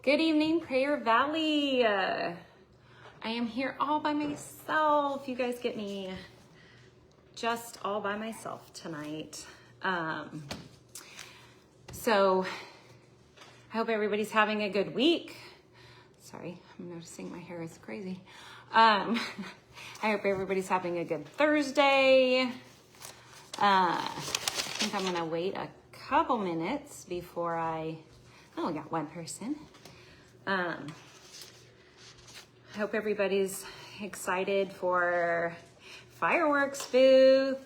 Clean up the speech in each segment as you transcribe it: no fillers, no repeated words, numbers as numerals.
Good evening, Prayer Valley. I am here all by myself. You guys get me just all by myself tonight. So I hope everybody's having a good week. Sorry, I'm noticing my hair is crazy. I hope everybody's having a good Thursday. I think I'm gonna wait a couple minutes before I got one person. I hope everybody's excited for fireworks booth.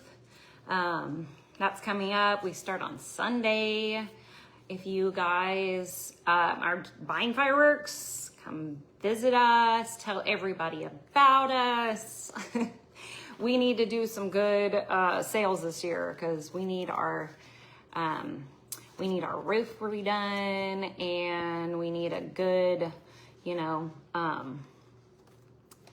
That's coming up. We start on Sunday. If you guys are buying fireworks, come visit us. Tell everybody about us. We need to do some good sales this year because we need our roof redone, and we need a good,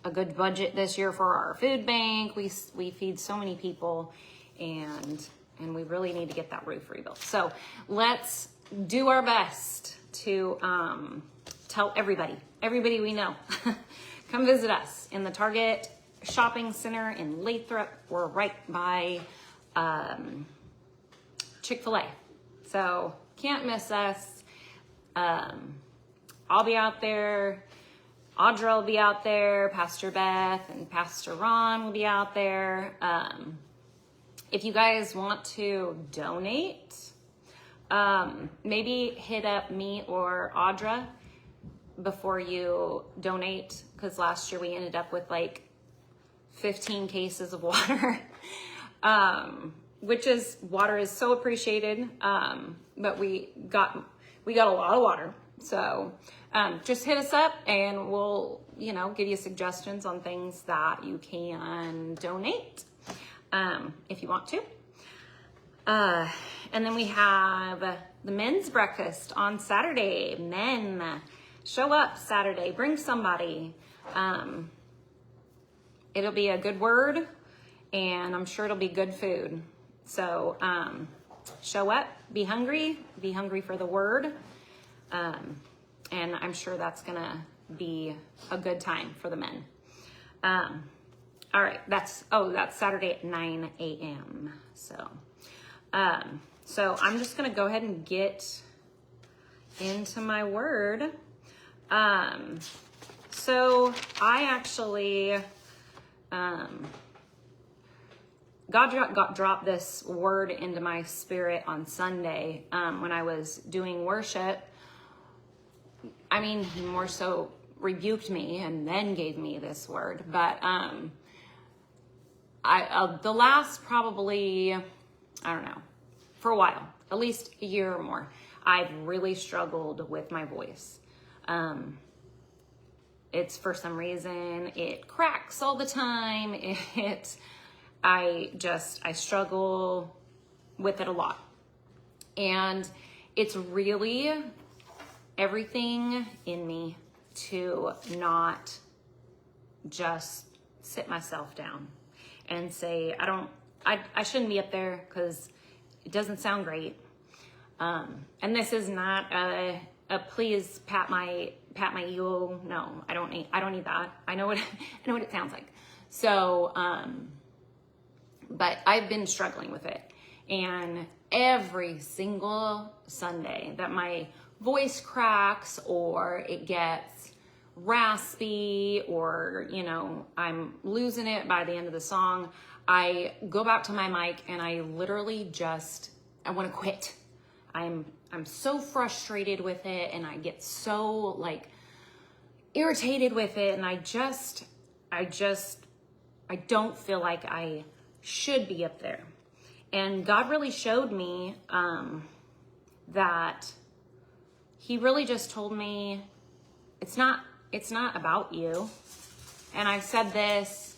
a good budget this year for our food bank. We feed so many people, and we really need to get that roof rebuilt. So let's do our best to tell everybody we know, come visit us in the Target Shopping Center in Lathrop. We're right by Chick-fil-A. So can't miss us. I'll be out there. Audra will be out there. Pastor Beth and Pastor Ron will be out there. If you guys want to donate, maybe hit up me or Audra before you donate, because last year we ended up with like 15 cases of water. Water is so appreciated, but we got a lot of water. So just hit us up and we'll, give you suggestions on things that you can donate if you want to. And then we have the men's breakfast on Saturday. Men, show up Saturday, bring somebody. It'll be a good word, and I'm sure it'll be good food. So show up, be hungry for the word. And I'm sure that's gonna be a good time for the men. All right, that's Saturday at 9 a.m. So I'm just gonna go ahead and get into my word. So I actually, God dropped this word into my spirit on Sunday when I was doing worship. I mean, he more so rebuked me and then gave me this word. But the last probably, I don't know, for a while, at least a year or more, I've really struggled with my voice. It's for some reason, it cracks all the time. I struggle with it a lot. And it's really everything in me to not just sit myself down and say, I shouldn't be up there because it doesn't sound great. And this is not a please pat my ego. No, I don't need that. I know what it sounds like. So, but I've been struggling with it, and every single Sunday that my voice cracks or it gets raspy or, I'm losing it by the end of the song, I go back to my mic and I literally I want to quit. I'm so frustrated with it, and I get so irritated with it, and I don't feel like I should be up there. And God really showed me that he really just told me it's not about you. And I've said this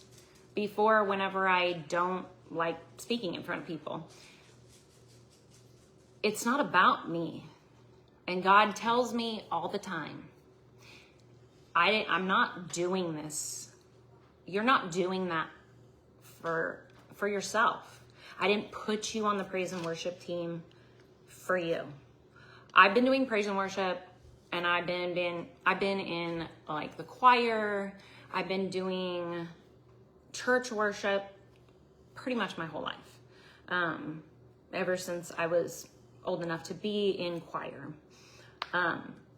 before whenever I don't like speaking in front of people. It's not about me. And God tells me all the time, I'm not doing this. You're not doing that for yourself. I didn't put you on the praise and worship team for you. I've been doing praise and worship and I've been in like the choir. I've been doing church worship pretty much my whole life, ever since I was old enough to be in choir.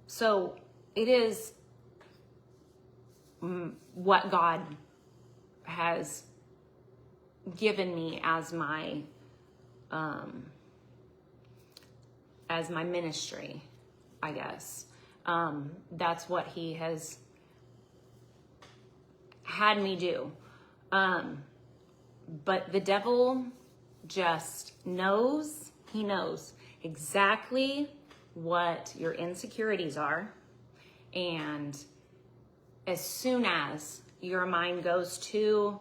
So it is what God has given me as my ministry, I guess. That's what he has had me do. But the devil just knows, he knows exactly what your insecurities are. And as soon as your mind goes to,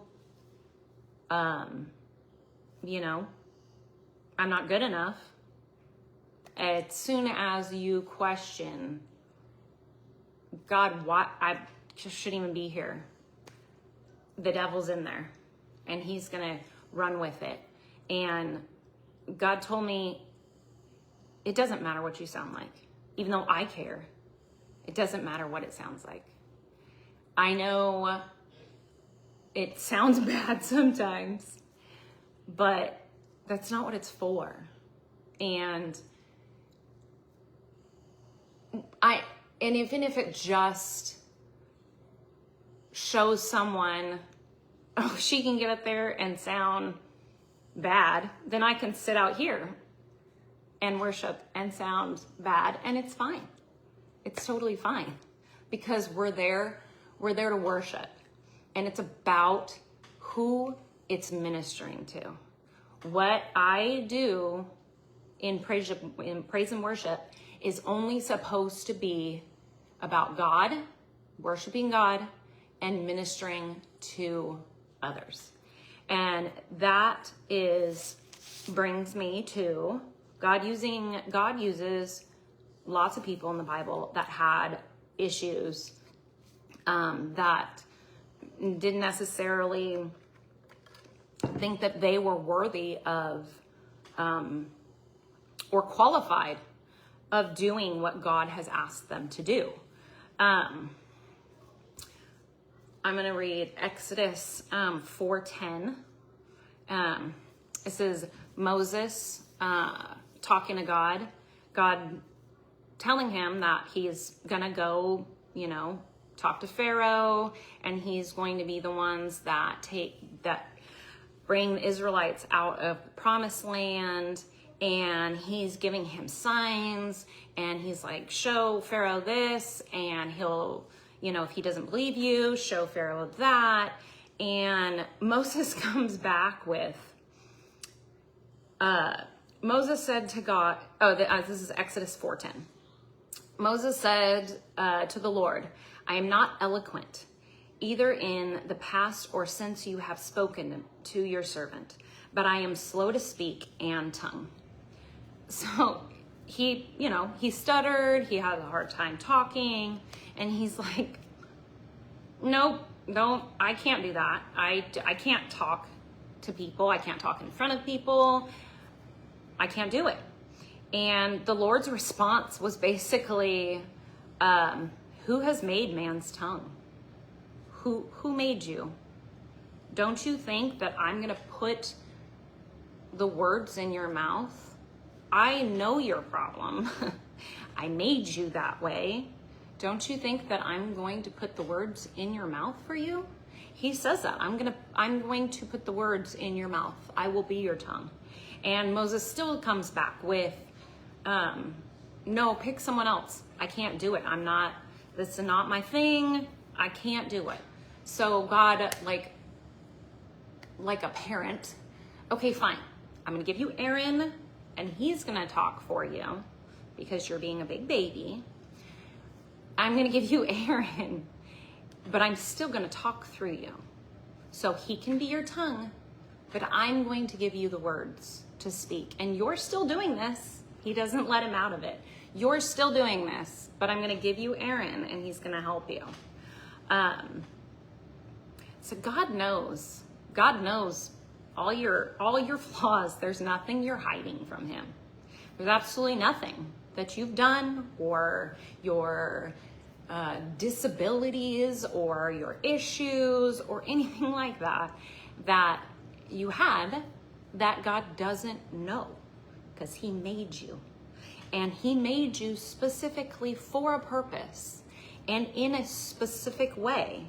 you know, I'm not good enough, as soon as you question, God, why I just shouldn't even be here, the devil's in there and he's gonna run with it. And God told me, it doesn't matter what you sound like, even though I care. It doesn't matter what it sounds like. I know it sounds bad sometimes, but that's not what it's for. And even if it just shows someone, oh, she can get up there and sound bad, then I can sit out here and worship and sound bad, and it's fine. It's totally fine, because we're there to worship, and it's about who it's ministering to. What I do in praise and worship is only supposed to be about God, worshiping God, and ministering to others. And that brings me to God uses lots of people in the Bible that had issues, that didn't necessarily think that they were worthy of, or qualified of doing what God has asked them to do. I'm going to read Exodus 4:10. It says Moses talking to God telling him that he's going to go, talk to Pharaoh, and he's going to be the ones that bring the Israelites out of the promised land. And he's giving him signs, and he's like, show Pharaoh this, and he'll, if he doesn't believe you, show Pharaoh that. And Moses comes back with, Moses said to God, this is Exodus 4:10. Moses said to the Lord, I am not eloquent, either in the past or since you have spoken to your servant, but I am slow to speak and tongue. So he stuttered, he had a hard time talking, and he's like, nope, I can't do that. I can't talk to people. I can't talk in front of people. I can't do it. And the Lord's response was basically, who has made man's tongue? Who made you? Don't you think that I'm going to put the words in your mouth? I know your problem. I made you that way. Don't you think that I'm going to put the words in your mouth for you? He says that. I'm going to put the words in your mouth. I will be your tongue. And Moses still comes back with, no, pick someone else. I can't do it. This is not my thing. I can't do it. So God, like a parent, okay, fine. I'm going to give you Aaron, and he's going to talk for you because you're being a big baby. I'm going to give you Aaron, but I'm still going to talk through you. So he can be your tongue, but I'm going to give you the words to speak. And you're still doing this. He doesn't let him out of it. You're still doing this, but I'm going to give you Aaron, and he's going to help you. So God knows all your flaws. There's nothing you're hiding from him. There's absolutely nothing. that you've done, or your disabilities, or your issues, or anything like that, that you had, that God doesn't know, because he made you. And he made you specifically for a purpose and in a specific way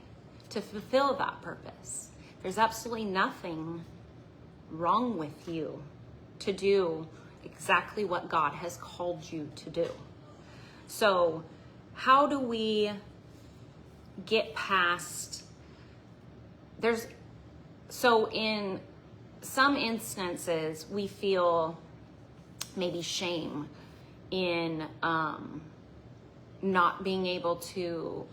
to fulfill that purpose. There's absolutely nothing wrong with you to do exactly what God has called you to do. So how do we get past, so in some instances we feel maybe shame in not being able to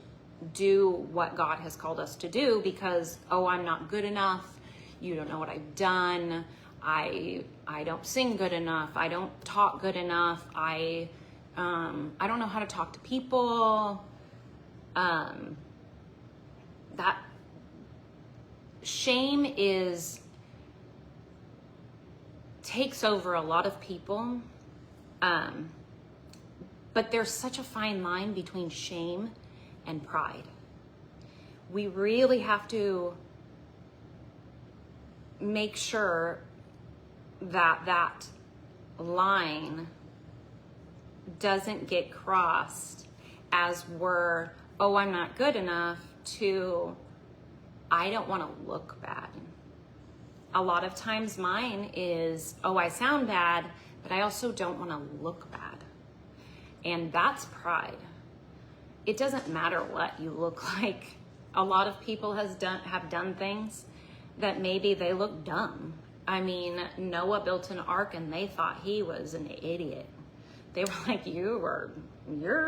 do what God has called us to do because, oh, I'm not good enough. You don't know what I've done. I don't sing good enough. I don't talk good enough. I don't know how to talk to people. That shame takes over a lot of people. But there's such a fine line between shame and pride. We really have to make sure that that line doesn't get crossed as we're, oh, I'm not good enough, to, I don't want to look bad. A lot of times mine is, oh, I sound bad, but I also don't want to look bad. And that's pride. It doesn't matter what you look like. A lot of people have done things that maybe they look dumb. I mean, Noah built an ark and they thought he was an idiot. They were like, you're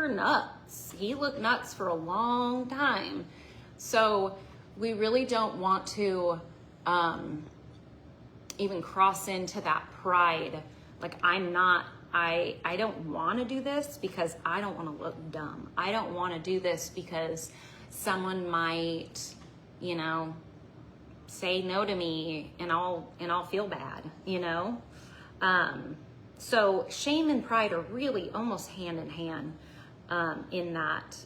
nuts. He looked nuts for a long time. So we really don't want to even cross into that pride. Like, I don't want to do this because I don't want to look dumb. I don't want to do this because someone might, say no to me and I'll feel bad, So shame and pride are really almost hand in hand in that.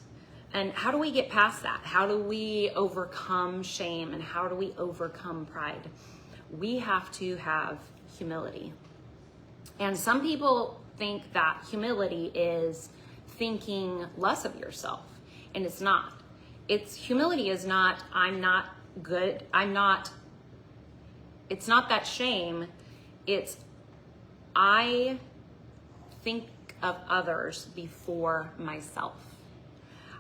And how do we get past that? How do we overcome shame and how do we overcome pride? We have to have humility. And some people think that humility is thinking less of yourself, and it's not. Humility is not, I'm not good, it's not that shame, it's I think of others before myself.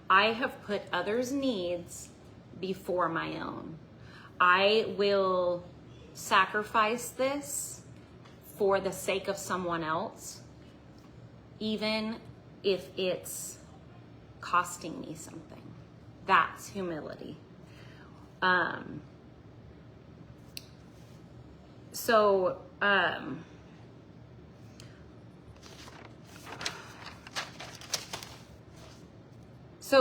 I have put others' needs before my own. I will sacrifice this for the sake of someone else, even if it's costing me something. That's humility. So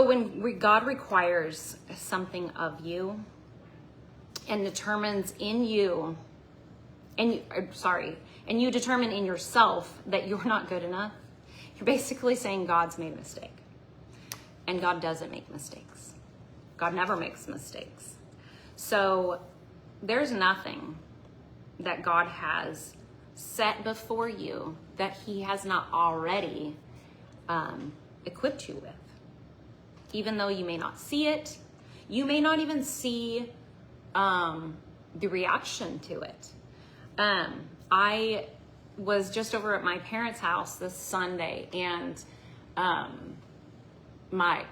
when God requires something of you and determines in you, and you determine in yourself that you're not good enough, you're basically saying God's made a mistake. And God doesn't make mistakes. God never makes mistakes. So there's nothing that God has set before you that he has not already equipped you with. Even though you may not see it, you may not even see the reaction to it. I was just over at my parents' house this Sunday, and my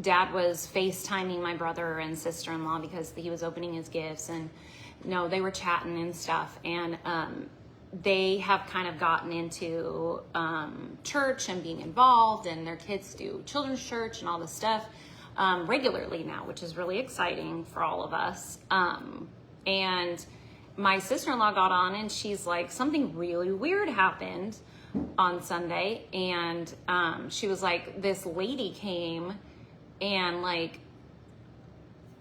dad was FaceTiming my brother and sister-in-law because he was opening his gifts, and they were chatting and stuff, and they have kind of gotten into church and being involved, and their kids do children's church and all this stuff regularly now, which is really exciting for all of us. And my sister-in-law got on and she's like, something really weird happened on Sunday. And she was like, this lady came and like,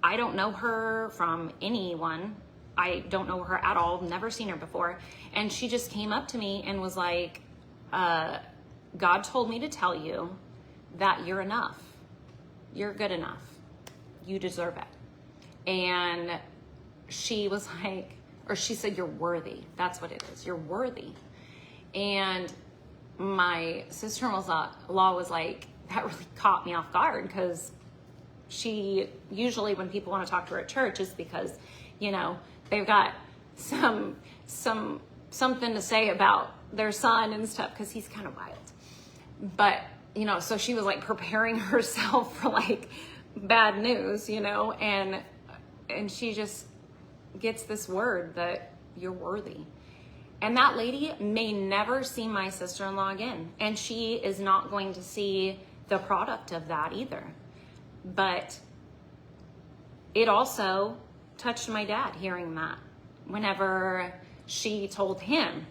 I don't know her from anyone. I don't know her at all. Never seen her before. And she just came up to me and was like, God told me to tell you that you're enough. You're good enough. You deserve it. And she was like, or she said, you're worthy. That's what it is. You're worthy. And my sister-in-law was like, that really caught me off guard, because she usually, when people want to talk to her at church, is because, you know, they've got something to say about their son and stuff, because he's kind of wild. But, you know, so she was like preparing herself for like bad news, you know, and she just gets this word that you're worthy. And that lady may never see my sister-in-law again. And she is not going to see the product of that either. But it also touched my dad hearing that. Whenever she told him,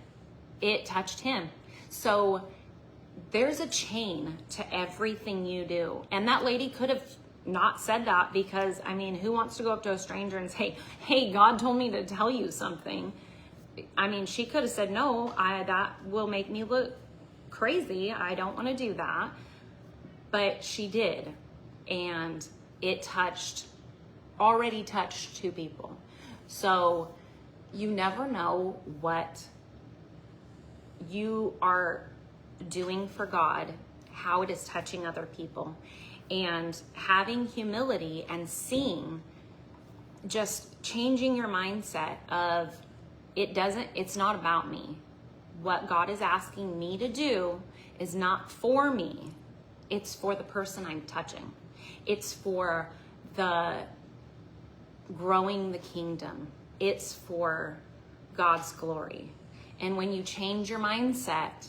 it touched him. So there's a chain to everything you do. And that lady could have not said that, because, I mean, who wants to go up to a stranger and say, hey, God told me to tell you something? I mean, she could have said, no, that will make me look crazy. I don't want to do that. But she did. And it already touched 2 people. So you never know what you are doing for God, how it is touching other people. And having humility and seeing, just changing your mindset of, it's not about me. What God is asking me to do is not for me. It's for the person I'm touching. It's for the growing the kingdom. It's for God's glory. And when you change your mindset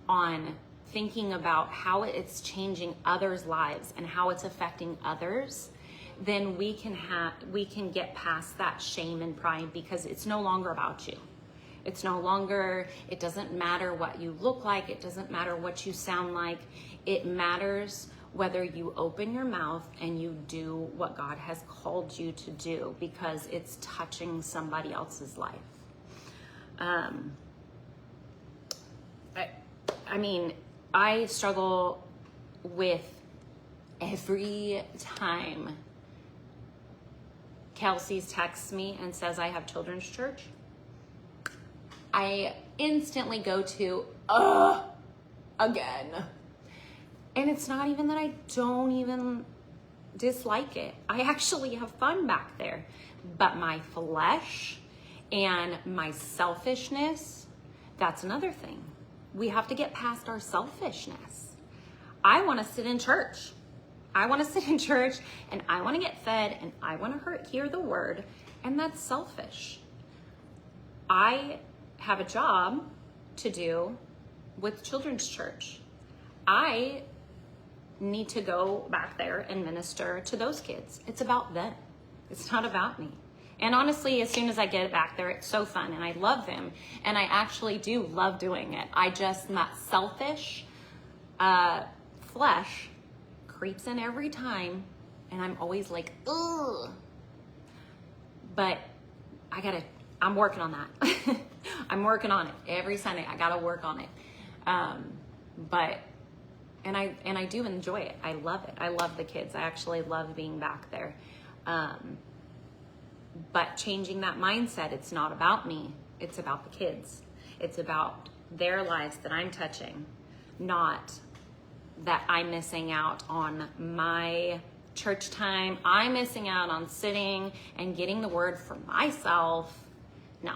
on thinking about how it's changing others' lives and how it's affecting others, then we can get past that shame and pride, because it's no longer about you. It doesn't matter what you look like. It doesn't matter what you sound like. It matters whether you open your mouth and you do what God has called you to do, because it's touching somebody else's life. I mean, I struggle with every time Kelsey's texts me and says I have children's church. I instantly go to, again. And it's not even that I don't even dislike it. I actually have fun back there. But my flesh and my selfishness, that's another thing. We have to get past our selfishness. I want to sit in church. I want to sit in church and I want to get fed and I want to hear the word, and that's selfish. I have a job to do with children's church. I need to go back there and minister to those kids. It's about them. It's not about me. And honestly, as soon as I get back there, it's so fun and I love them. And I actually do love doing it. That selfish flesh creeps in every time. And I'm always like, ugh. But I'm working on that. I'm working on it every Sunday. I got to work on it. And I do enjoy it. I love it. I love the kids. I actually love being back there. But changing that mindset, it's not about me. It's about the kids. It's about their lives that I'm touching, not that I'm missing out on my church time. I'm missing out on sitting and getting the word for myself. No,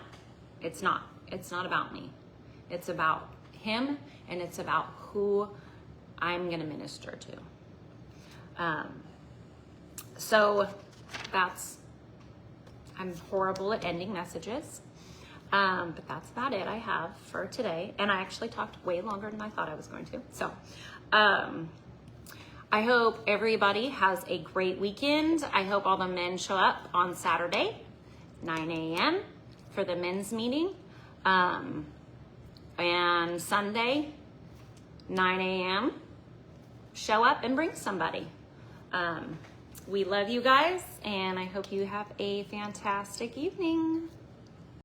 it's not. It's not about me. It's about him, and it's about who I'm going to minister to. So I'm horrible at ending messages. But that's about it I have for today. And I actually talked way longer than I thought I was going to. So I hope everybody has a great weekend. I hope all the men show up on Saturday, 9 a.m. for the men's meeting. And Sunday, 9 a.m. Show up and bring somebody. We love you guys, and I hope you have a fantastic evening.